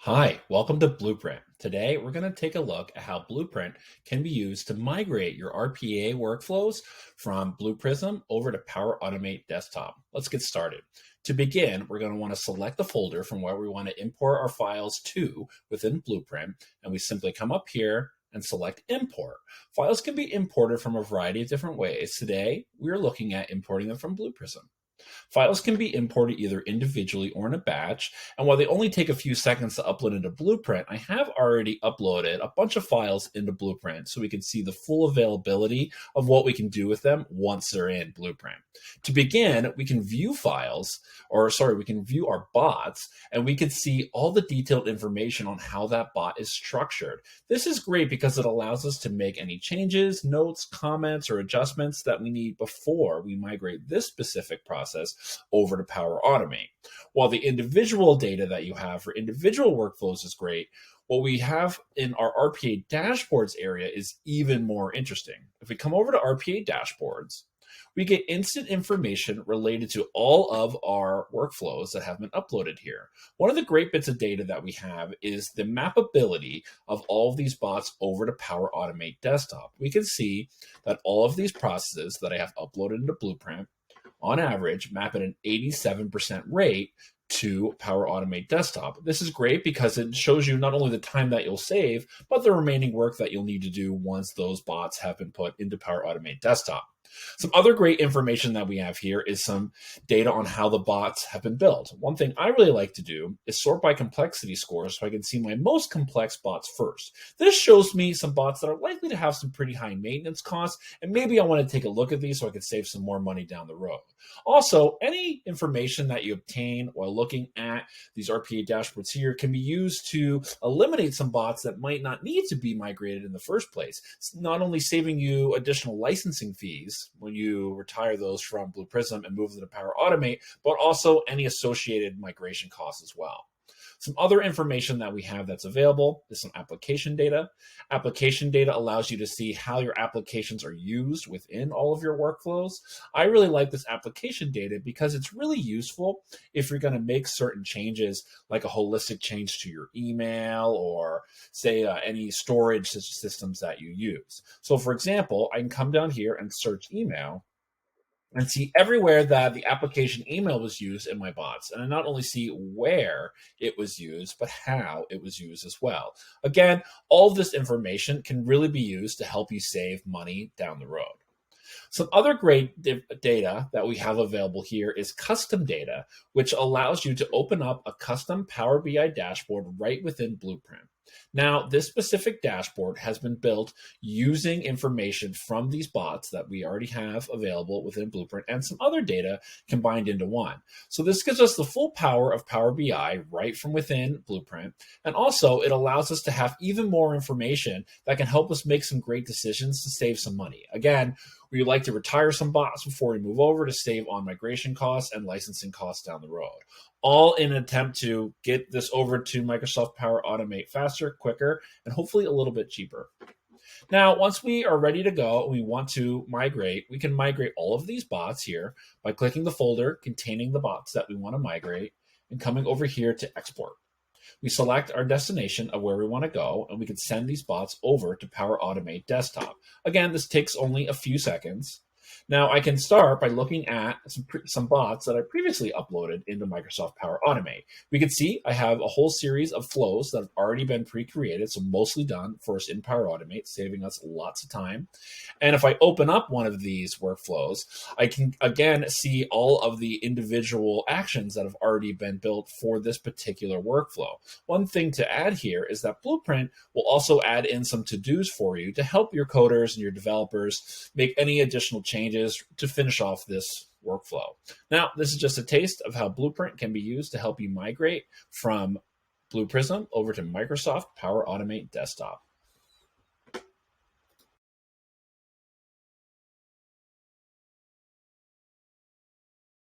Hi, welcome to Blueprint. Today, we're going to take a look at how Blueprint can be used to migrate your RPA workflows from Blue Prism over to Power Automate Desktop. Let's get started. To begin, we're going to want to select the folder from where we want to import our files to within Blueprint, and we simply come up here and select Import. Files can be imported from a variety of different ways. Today, we're looking at importing them from Blue Prism. Files can be imported either individually or in a batch, and while they only take a few seconds to upload into Blueprint, I have already uploaded a bunch of files into Blueprint so we can see the full availability of what we can do with them once they're in Blueprint. To begin, we can view we can view our bots, and we can see all the detailed information on how that bot is structured. This is great because it allows us to make any changes, notes, comments, or adjustments that we need before we migrate this specific process over to Power Automate. While the individual data that you have for individual workflows is great, what we have in our RPA dashboards area is even more interesting. If we come over to RPA dashboards, we get instant information related to all of our workflows that have been uploaded here. One of the great bits of data that we have is the mappability of all of these bots over to Power Automate Desktop. We can see that all of these processes that I have uploaded into Blueprint on average map at an 87% rate to Power Automate Desktop. This is great because it shows you not only the time that you'll save, but the remaining work that you'll need to do once those bots have been put into Power Automate Desktop. Some other great information that we have here is some data on how the bots have been built. One thing I really like to do is sort by complexity score so I can see my most complex bots first. This shows me some bots that are likely to have some pretty high maintenance costs, and maybe I want to take a look at these so I can save some more money down the road. Also, any information that you obtain while looking at these RPA dashboards here can be used to eliminate some bots that might not need to be migrated in the first place. It's not only saving you additional licensing fees when you retire those from Blue Prism and move them to Power Automate, but also any associated migration costs as well. Some other information that we have that's available is some application data. Application data allows you to see how your applications are used within all of your workflows. I really like this application data because it's really useful if you're going to make certain changes, like a holistic change to your email or say any storage systems that you use. So for example, I can come down here and search email and see everywhere that the application email was used in my bots. And I not only see where it was used, but how it was used as well. Again, all of this information can really be used to help you save money down the road. Some other great data that we have available here is custom data, which allows you to open up a custom Power BI dashboard right within Blueprint. Now, this specific dashboard has been built using information from these bots that we already have available within Blueprint and some other data combined into one. So this gives us the full power of Power BI right from within Blueprint. And also it allows us to have even more information that can help us make some great decisions to save some money. Again, we would like to retire some bots before we move over to save on migration costs and licensing costs down the road, all in an attempt to get this over to Microsoft Power Automate faster, quicker, and hopefully a little bit cheaper. Now, once we are ready to go and we want to migrate, we can migrate all of these bots here by clicking the folder containing the bots that we want to migrate and coming over here to export. We select our destination of where we want to go, and we can send these bots over to Power Automate Desktop. Again, this takes only a few seconds. Now, I can start by looking at some bots that I previously uploaded into Microsoft Power Automate. We can see I have a whole series of flows that have already been pre-created, so mostly done first in Power Automate, saving us lots of time. And if I open up one of these workflows, I can again see all of the individual actions that have already been built for this particular workflow. One thing to add here is that Blueprint will also add in some to-dos for you to help your coders and your developers make any additional changes to finish off this workflow. Now, this is just a taste of how Blueprint can be used to help you migrate from Blue Prism over to Microsoft Power Automate Desktop.